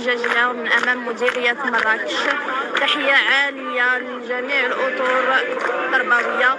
احتجاجنا من أمام مديرية مراكش. تحية عالية لجميع الأطر التربوية.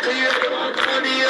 التحية الوطنية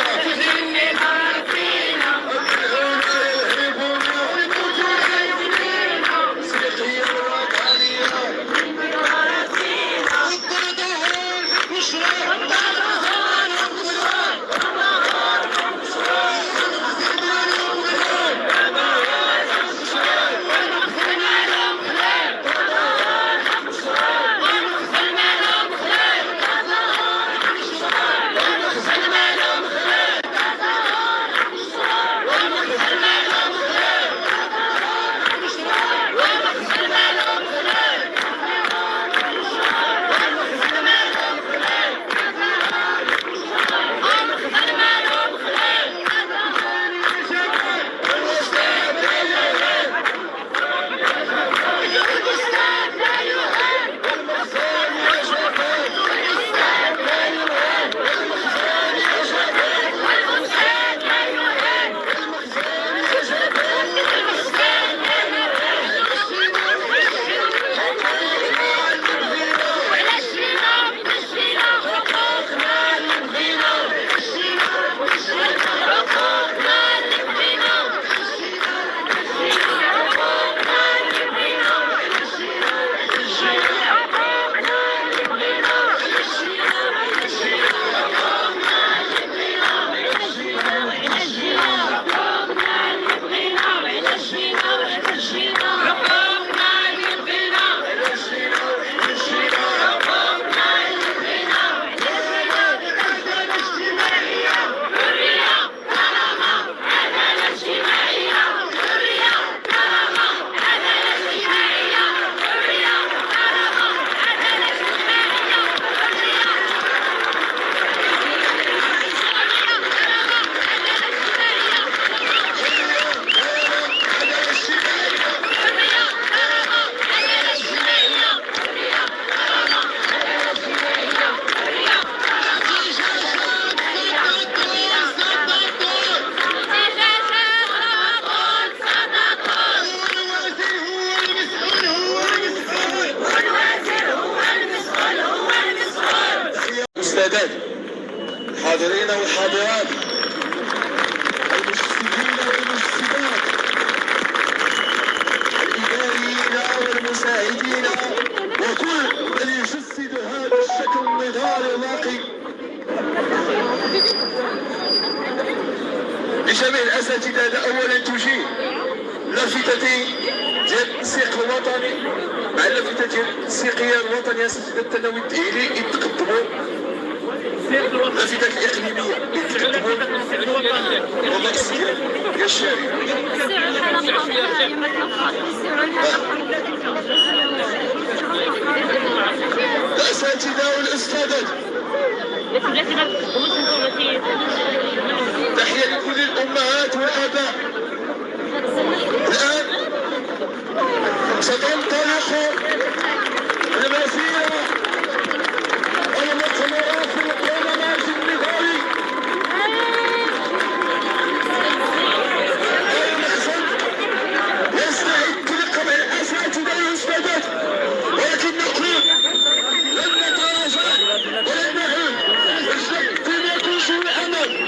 السادات الحاضرين والحاضرات المجسدين والمجسدات الإداريين والمساعدين وكل من يجسد هذا الشكل النضالي الراقي لجميع الأساتذة أولا توجيه لافتتي ديال السيق الوطني مع اللافتة ديال السيقية الوطنية أساتذة الثانوي التأهيلي يتقدموا اللافتات الإقليمية يتقدموا والله السير يا الشارع الأساتذة والأستاذات تحية لكل الأمهات والآباء. الآن ستنطلق المسيرة المؤتمرات والمناهج النضالي المحسن يستعد لقمع الأساتذة والأستاذات، ولكن نقول لن نتراجع ولن نعود فيما يكون سوء الأمل.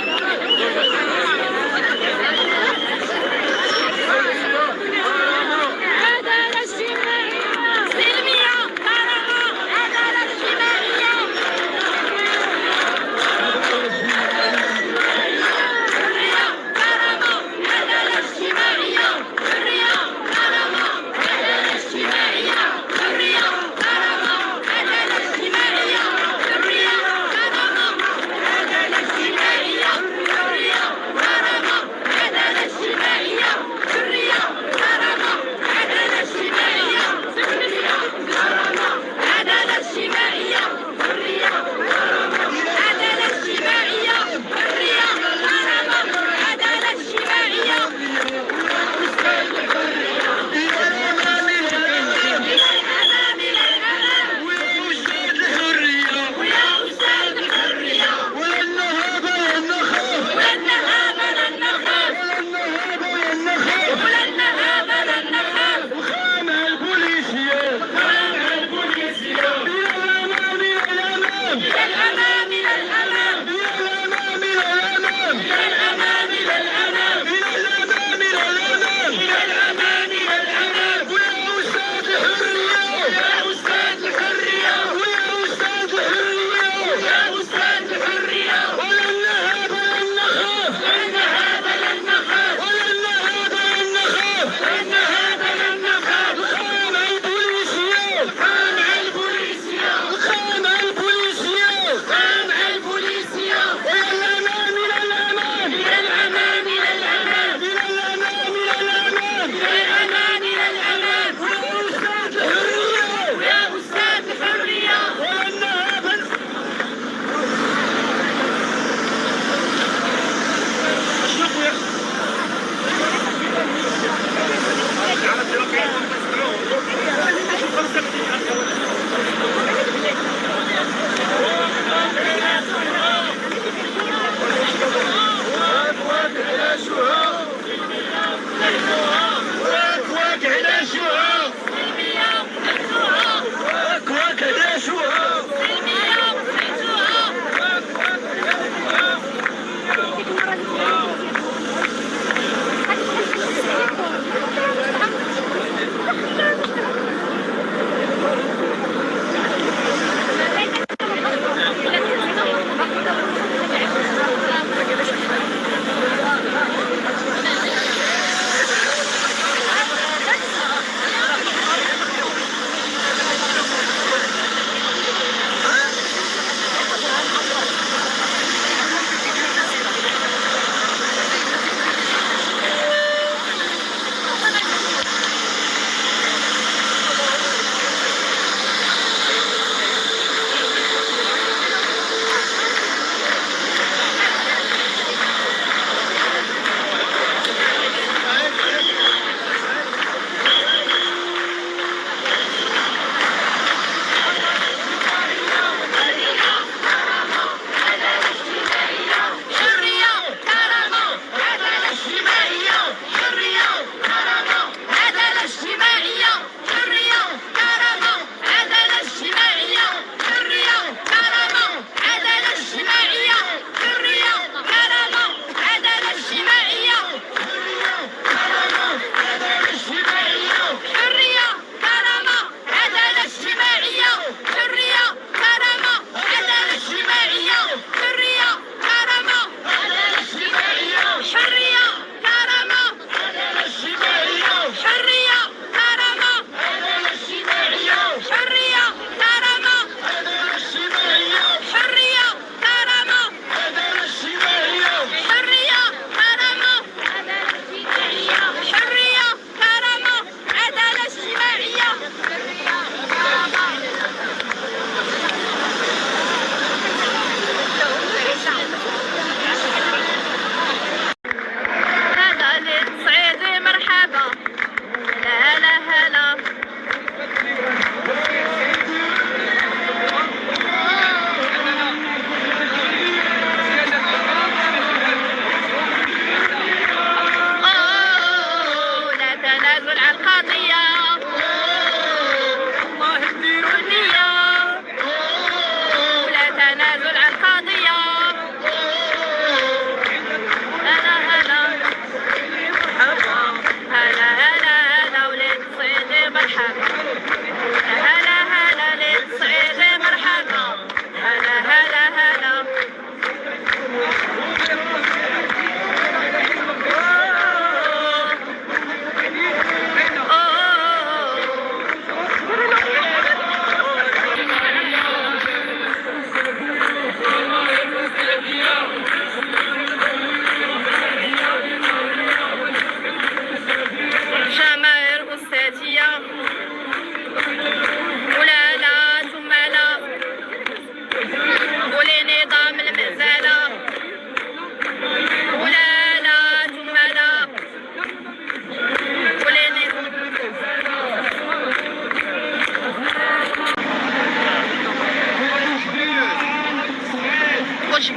عدالة اجتماعية سلمية كرامة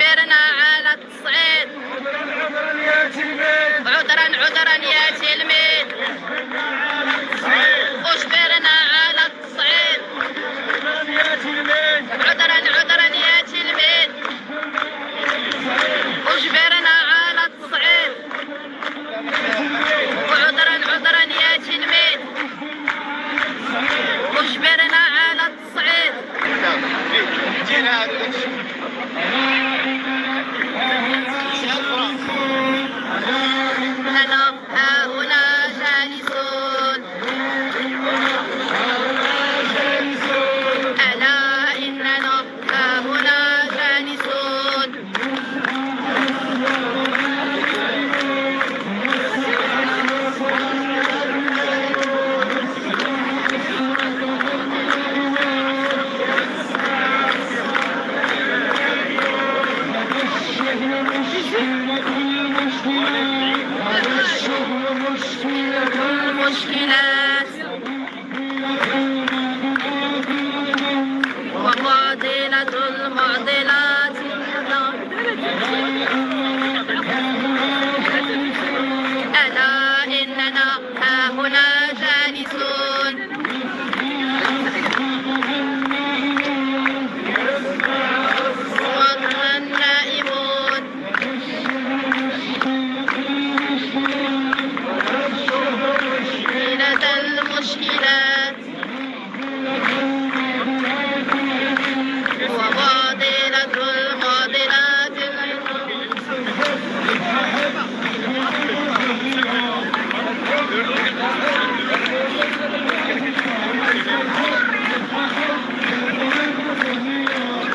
وجبرنا على التصعيد عذرا عذرا يا تلميذ وجبرنا على التصعيد عذرا عذرا يا تلميذ وجبرنا على التصعيد وعذرا عذرا يا تلميذ وجبرنا على التصعيد أنا ها هنا جالسون ألا إننا ها هنا جالسون المشكلات ومعضلة المعضلات ألا إننا ها هنا جالسون والنائمون مشكلة المشكلات ومعضلة المعضلات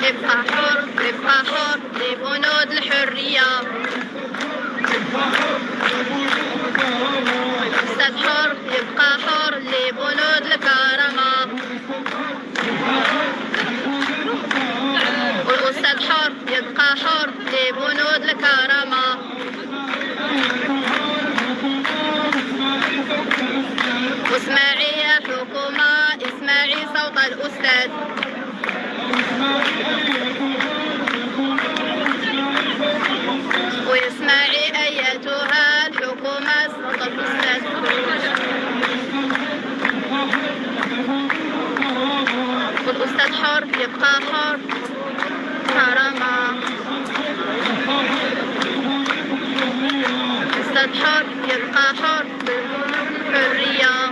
ابقى حر ابقى حر لبنود الحرية أستاذ حر ابقى حر لبنود الكرامة والأستاذ حر يبقى حر لبنود الكرامة واسمعي يا حكومة اسمعي صوت الأستاذ واسمعي أيتها الحكومة صوت الأستاذ والأستاذ حر يبقى حر كرامة الأستاذ حر يبقى حر حرية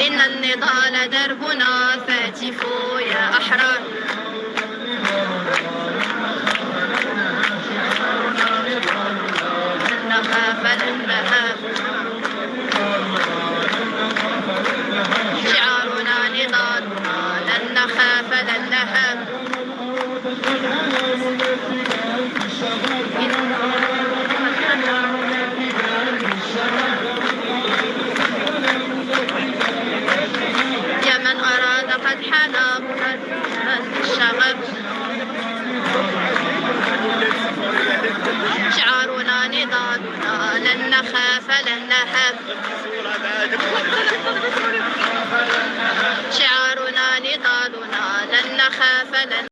إن النضال دربنا فاتف يا أحرار لن نخاف لن نهاب شعارنا نضالنا لن نخاف لن نهاب يا من أراد قد حان الشغب شعارنا نضالنا لن نخاف لن نهاب شعارنا نضالنا لن نخاف لن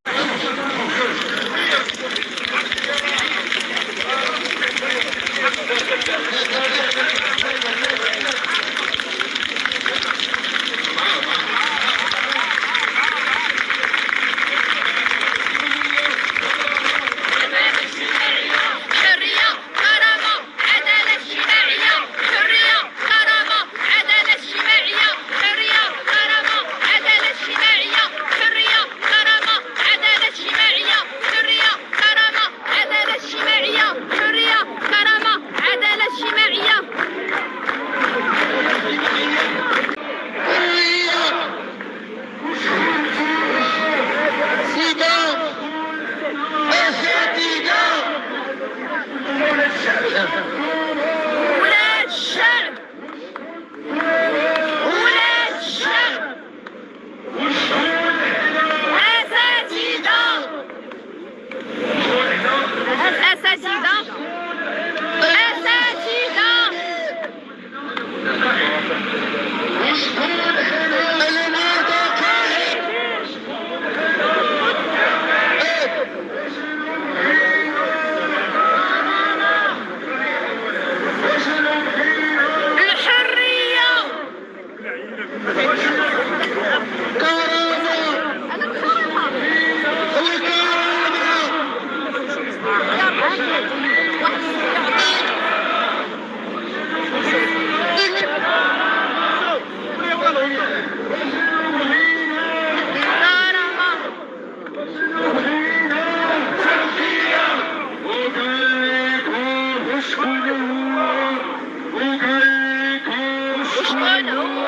شكون هو؟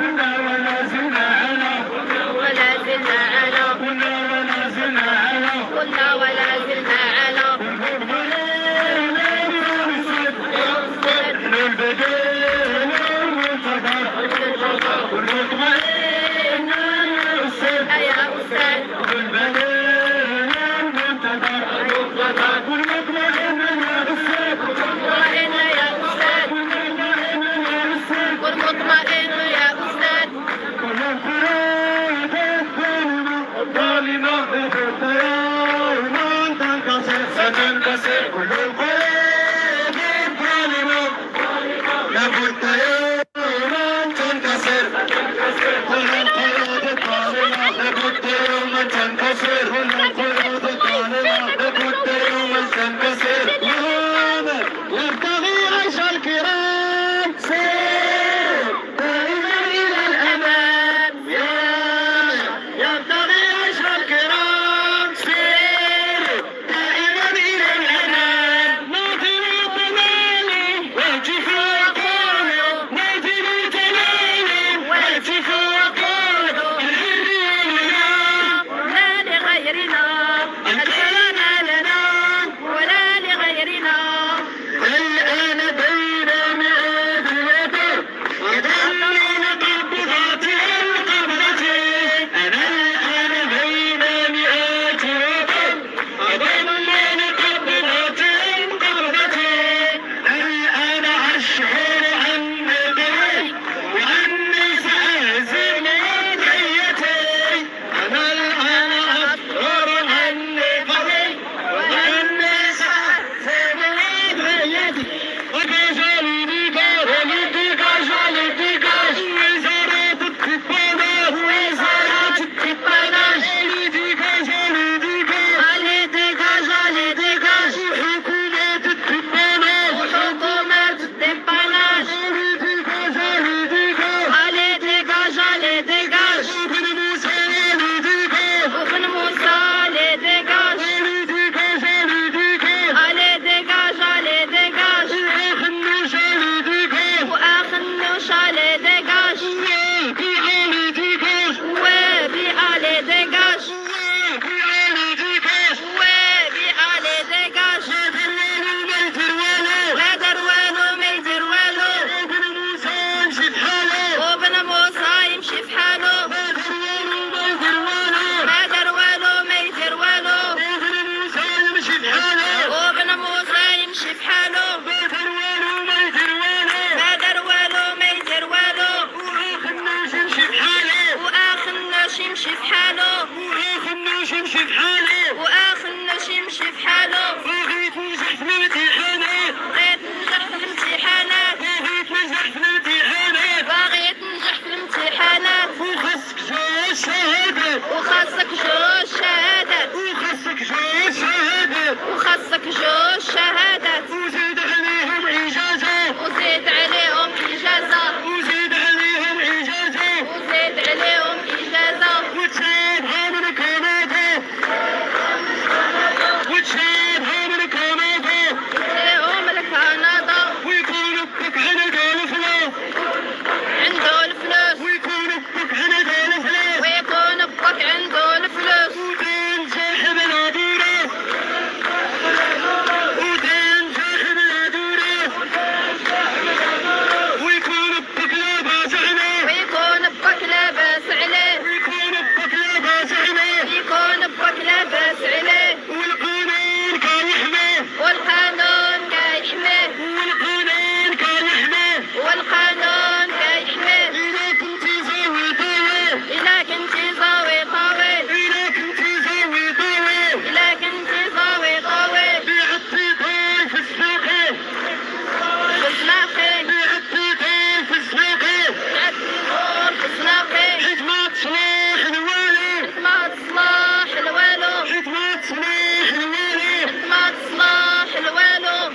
Amen. أستاذ والمطمئن يا أستاذ والمطمئن يا أستاذ ستنكسر كل القلوب الظالمة لابد يوما تنكسر كل القلوب الظالمة لابد يوما تنكسر كل القلوب الظالمة لابد يوما تنكسر وهذا يبتغي عيش الكرام سير دائما إلى الأمام يبتغي عيش الكرام سير دائما إلى الأمام ناظر ضلالي واهتف وقوله ناظر ضلالي واهتف وقوله الحرية لا لغيرنا الكلام لنا ولا لغيرنا الآن بين مئات وتر يضمن قبضتي القبضة أنا الآن بين مئات وتر يضمن قبضتي القبضة الآن أشعر أني قوي وأني سأهزم وضعيتي أنا الآن أشعر أني قوي وأني سأهزم وضعيتي Allez dégage, allez dégage وحكومة الدباناج allez dégage, allez dégage وبن موسى allez dégage allez dégage, allez dégage وآخنوش allez dégage وابي allez dégage وابي allez dégage لا دار والو ما يدير والو وبن موسى يمشي في حالو ما دار والو ما يدير والو وبن موسى يمشي في حالو ما دار والو ما يدير والو وآخنوش يمشي في حالو وآخنوش يمشي في حالو بغيت ننجح في الامتحانات وخاصك جوج شهادات وزيد عليهم إجازة وزيد عليهم إجازة وتشابها من كندا لهم لكندا ويكون بك عنده الفلوس ويكون بك عنده الفلوس وتنجح بالعدورة ويكون بك لاباس عليه والقانون كيحميه إلا كنتي زاوي طويل بعطي طاي في الساقي حكمة صلاح الوالي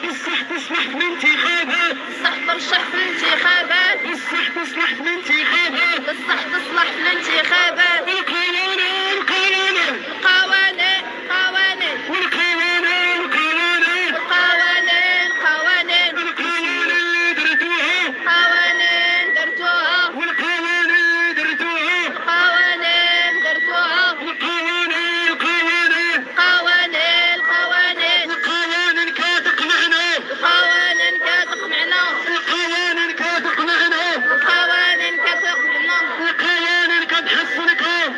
بالصح تصلح في الانتخابات ترشح في الانتخابات بالصح تصلح في الانتخابات بالصح تصلح في الانتخابات القوانين القوانين درتوها والقوانين درتوها القوانين كتقنعنا القوانين كتحسنكم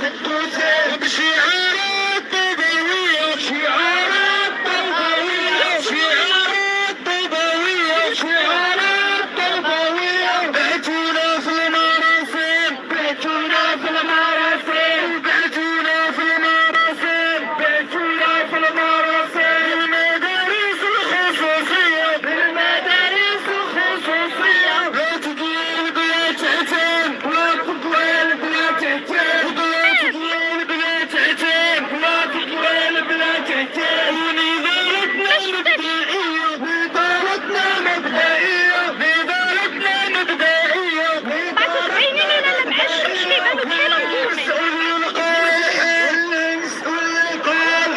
التوسان وبشعارات ضوضاوية شعارات ضوضاوية شعارات ضوضاوية شعارات ضوضاوية بعتونا في المراسم بعتونا في المراسم بعتونا في المراسم بعتونا في المراسم المدارس الخصوصية المدارس الخصوصية لا تطلع البنات عتاب لا تطلع البنات عتاب لا تطلع البنات عتاب لا تطلع البنات عتاب ونضالتنا مبدئية نضالتنا مبدئية نضالتنا مبدئية بعتبريني انا اللي معشمش لي بالو كيلو مسؤول القال مسؤول القال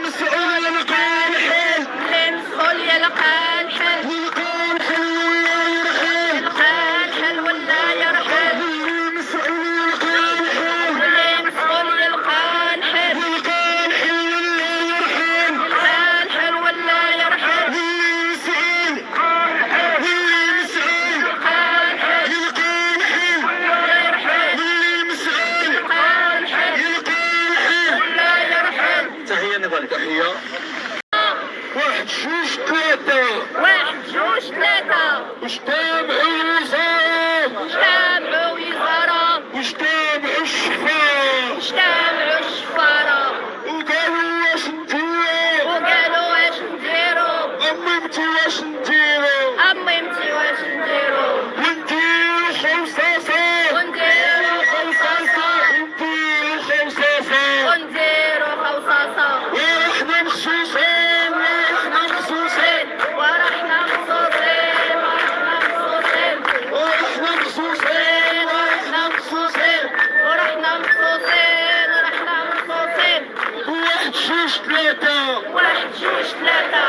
مسؤول القال المسؤول يلقى الحل القال ولا يرحل القال ولا يرحل مسؤول القال والمسؤول يلقى الحل القال ولا يرحل القال ولا يرحل مسؤول مسؤول القال القال ولا يرحل مسؤول القال القال ولا يرحل تحية نضال تحية واحد جوج ثلاثة واحد جوج ثلاثة اجتمعوا الوزارة اجتمعوا وزارة واجتمعوا الشفاء اجتمعوا الشفارة وقالوا واش نديرو وقالوا واش نديرو أميمتي واش نديرو أميمتي واش نديرو ونديرو خمساصة ونديرو خلصاصة ونديرو خمساصة ونديرو خوصاصة ورحنا مخصوصين ورحنا مخصوصين ورحنا مخصوصين ورحنا مخصوصين ورحنا مخصوصين ورحنا مخصوصين ورحنا مخصوصين واحد جوج ثلاثة واحد جوج ثلاثة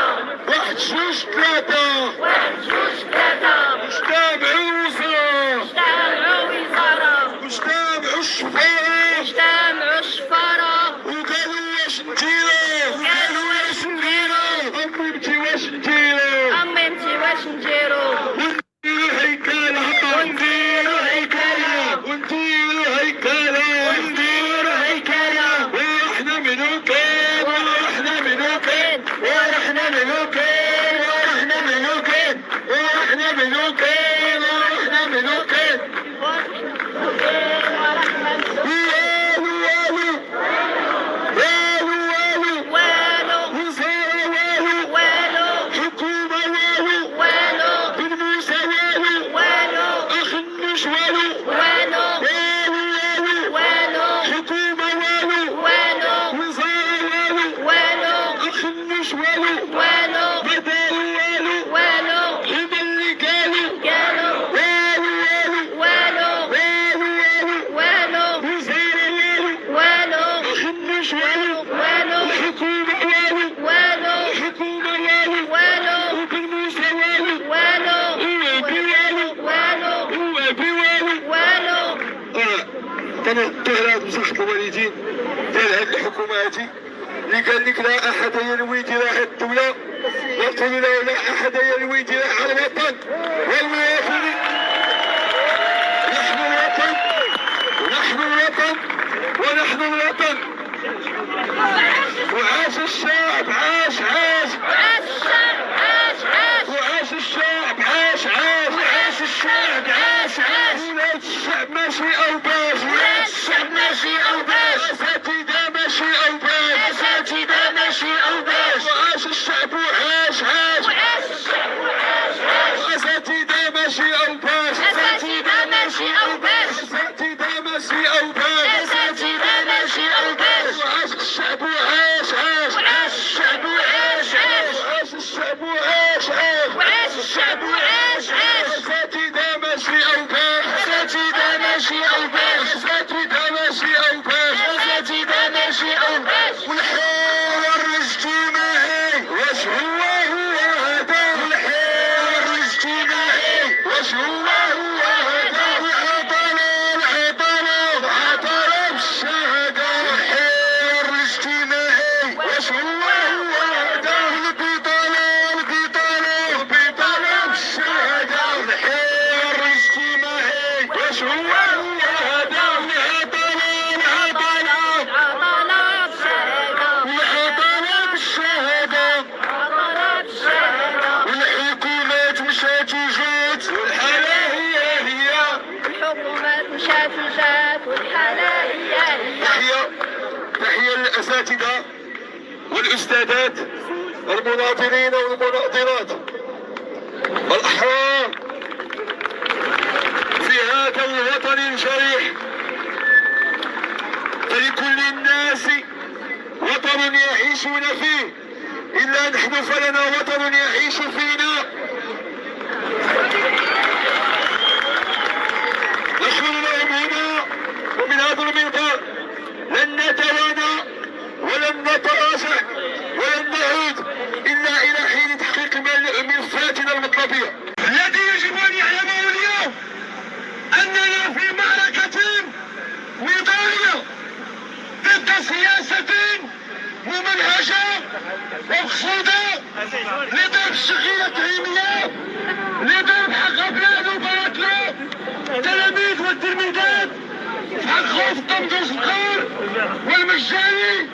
واحد جوج ثلاثة واحد جوج ثلاثة اجتمعوا الوزارة اجتمعوا وزارة واجتمعوا الشفاء اجتمعوا الشفارة وقالوا واش نديرو قالوا واش نديرو أميمتي واش نديرو أميمتي واش نديرو ونديرو هيكلة ونديرو هيكلة ونديرو هيكلة ونديرو هيكلة ورحنا ملوكين ورحنا ملوكين ورحنا ملوكين ورحنا ملوكين ورحنا ملوكين ورحنا ملوكين والو والو والو والو وزارة والو والو حكومة والو والو بن موسى والو والو أخنش والو والو والو والو حكومة والو والو وزارة والو والو أخنش والو والو بداوي والو والو هما اللي قالوا قالوا والو والو والو والو والو وزارة والو والو أخنش والو والو الحكومة والو والو الحكومة والو والو وبن موسى والو والو وابي والو والو وابي والو والو تنوضوا على مصلحة الوالدين ديال هذه الحكومة هذه اللي قال لك لا أحد ينوي دراع الدولة وقالوا له لا أحد ينوي دراع الوطن والمواطنين نحن الوطن ونحن الوطن ونحن الوطن وعاش الشعب عاش عاش عاش الشعب عاش عاش وعاش الشعب عاش عاش وعاش الشعب عاش عاش ولاد الشعب ماشي أوباش ولاد الشعب ماشي أوباش أساتذة ماشي أوباش أساتذة ماشي أوباش وعاش الشعب وعاش عاش وعاش الشعب وعاش عاش أساتذة ماشي أوباش أساتذة ماشي أوباش أساتذة ماشي أوباش أساتذة ماشي أوباش وعاش الشعب وعاش عاش وعاش الشعب وعاش عاش وعاش الشعب وعاش عاش وعاش الشعب وعاش عاش أساتذة ماشي أوباش أساتذة ماشي أوباش الأساتذة والأستاذات المناضلين والمناضلات الأحرار في هذا الوطن الجريح. فلكل الناس وطن يعيشون فيه، إلا نحن فلنا وطن يعيش فينا. نحن لهم هنا ومن هذا المنبر لن نتوانى ولن نتراجع ولن نعود إلا إلى حين تحقيق ملفاتنا المطلبية. الذي يجب أن يعلمه اليوم أننا في معركة نضالية ضد سياسة ممنهجة مقصودة لضرب الشخيرة التعليمية، لضرب حق أبنائنا وبناتنا التلاميذ والتلميذات، حق خوف التمدرس الفخار والمجاني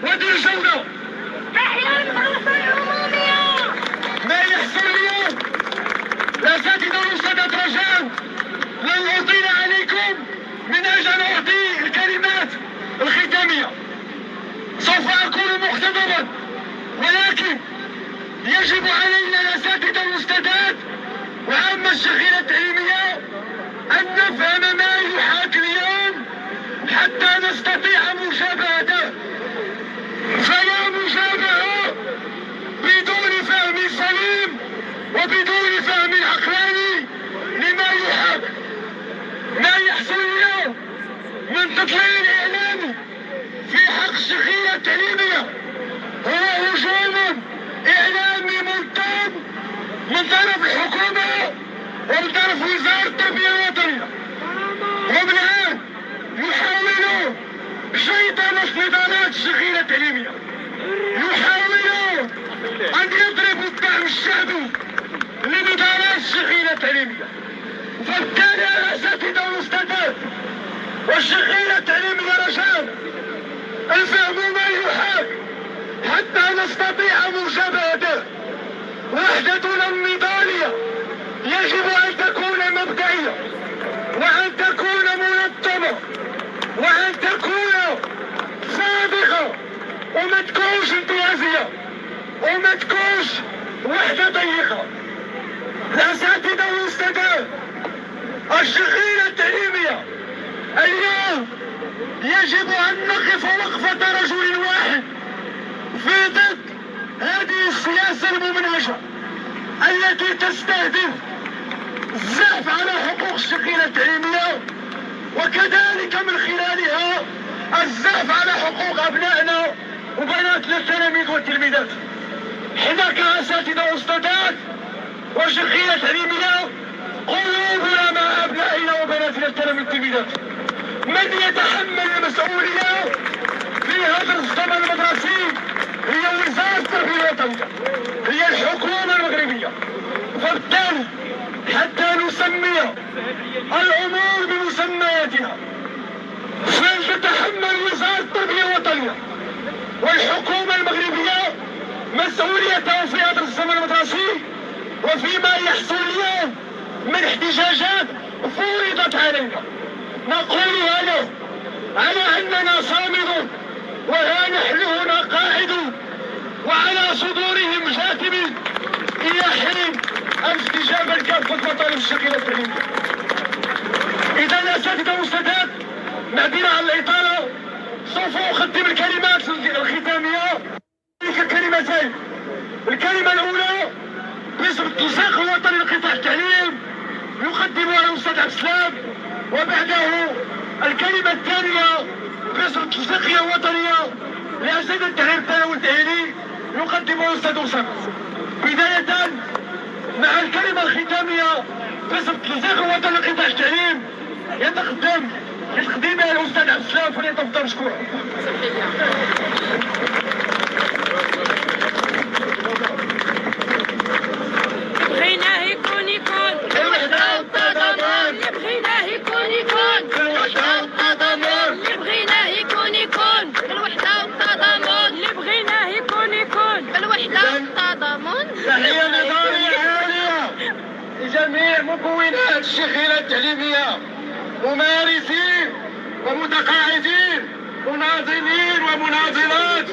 ودين الجودة. تحيا المدرسة العمومية. ما يحصل اليوم الأساتذة والأستاذات رجاء لن أطيل عليكم من أجل أن أعطي الكلمات الختامية. سوف أكون مقتضبا، ولكن يجب علينا الأساتذة والأستاذات وعامة الشخيرة التعليمية أن نفهم ما يحاك اليوم حتى نستطيع مجابهته. فلا مجابهة بدون فهم سليم وبدون فهم عقلاني لما يحاك. ما يحصل اليوم من تطليل إعلامي في حق الشخيرة التعليمية هو هجوم إعلامي منتظم من طرف الحكومة ومن طرف وزارة التربية الوطنية. هم الآن يحاولون شيطنة نضالات الشخيرة التعليمية، يحاولون أن يضربوا الدعم الشعبي لنضالات الشخيرة التعليمية. فبالتالي الأساتذة والأستاذات والشخيرة التعليمية رجاء الفهموا ما يحاك حتى نستطيع مجابهته. وحدتنا النضالية يجب أن تكون مبدئية وأن تكون منظمة وأن تكون صادقة وما تكونش انتهازية وما تكونش وحدة ضيقة. الأساتذة والأستاذات الشخيرة التعليمية اليوم يجب أن نقف وقفة رجل واحد في ضد هذه السياسة الممنهجة التي تستهدف الزحف على حقوق الشخيرة التعليمية، وكذلك من خلالها الزحف على حقوق أبنائنا وبناتنا التلاميذ والتلميذات. حنا كأساتذة وأستاذات وشخيرة تعليمية قلوبنا مع أبنائنا وبناتنا التلاميذ والتلميذات. من يتحمل المسؤولية في هذا الزمن المدرسي هي وزارة التربية الوطنية، هي الحكومة المغربية. فبالتالي حتى نسمي الأمور بمسمياتها فلتتحمل وزارة التربية الوطنية والحكومة المغربية مسؤوليتها في هذا الزمن المدرسي وفيما يحصل اليوم من احتجاجات فرضت علينا. نقولها له على أننا صامدون وها نحن هنا قاعدون وعلى صدورهم جاثمين إلى حين الاستجابة لكافة مطالب الشخيرة التعليمية. إذا الأساتذة والأستاذات معذرة على الإطالة، سوف أقدم الكلمات الختامية ككلمتين. الكلمة الأولى باسم التنسيق الوطني لقطاع التعليم يقدمها الأستاذ عبد السلام، وبعده الكلمة الثانية باسم التنسيقية الوطنية لأساتذة التعليم الثانوي والتأهيلي يقدمها الأستاذ أسامة. بداية مع الكلمة الختامية باسم التنسيق الوطني لقطاع التعليم يتقدم لتقديمها الأستاذ عبد السلام، فليتفضل مشكورا. بغيناه يكون الوحدة والتضامن، اللي بغيناه يكون الوحدة والتضامن، اللي بغيناه يكون الوحدة والتضامن، اللي بغيناه يكون الوحدة والتضامن. تحية نضالية عالية لجميع مكونات الشخيرة التعليمية، ممارسين ومتقاعدين مناضلين ومناضلات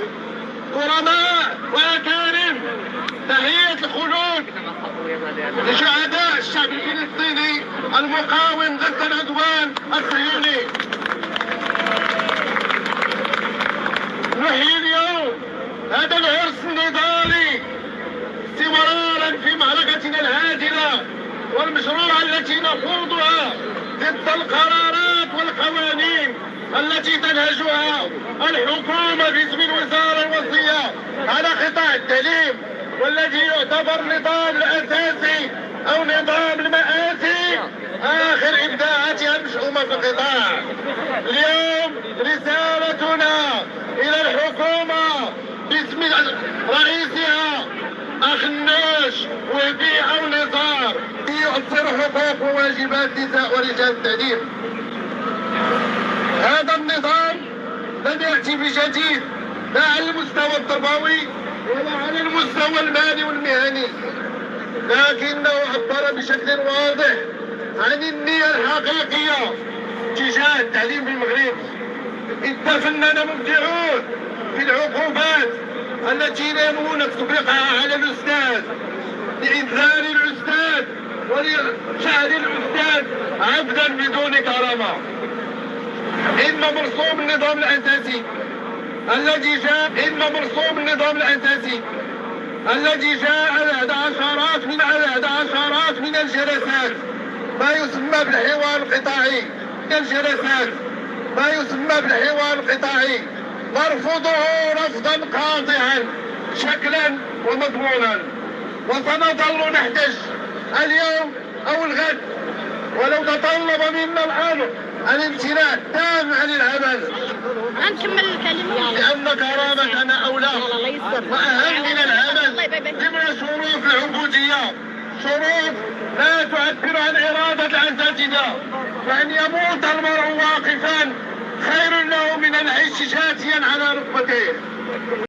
كرماء وأكارم، تحية الخلود لشهداء الشعب الفلسطيني المقاوم ضد العدوان الصهيوني. نحيي اليوم هذا العرس النضالي استمرارا في معركتنا الهادئة والمشروعة التي نخوضها ضد القرارات والقوانين التي تنهجها الحكومة باسم الوزارة الوصية على قطاع التعليم، والذي يعتبر نظام الأساسي أو نظام المآسي آخر إبداعاتها المشؤومة في القطاع. اليوم رسالتنا إلى الحكومة باسم رئيسها أخناش وبيع ونظام يؤثر حقوق وواجبات نساء ورجال التعليم. هذا النظام لم يأتي بجديد لا على المستوى التربوي ولا على المستوى المالي والمهني، لكنه عبر بشكل واضح عن النية الحقيقية تجاه التعليم في المغرب. إذ فننا مبدعون في العقوبات التي ينوون تطبيقها على الأستاذ لإنذار الأستاذ ولجعل الأستاذ عبدا بدون كرامة. إن مرسوم النظام الأساسي الذي جاء على عشرات من الجلسات ما يسمى بالحوار القطاعي، نرفضه رفضا قاطعا شكلا ومضمونا، وسنظل نحتج اليوم او الغد، ولو تطلب منا الامر الامتناع التام عن العمل، غنكمل الكلمة لان كرامتنا اولى واهم من العمل ضمن شروط العبوديه، شروط لا تعبر عن اراده الاساتذه، فان يموت المرء واقفا خير له من العيش جاثيا على ركبتيه.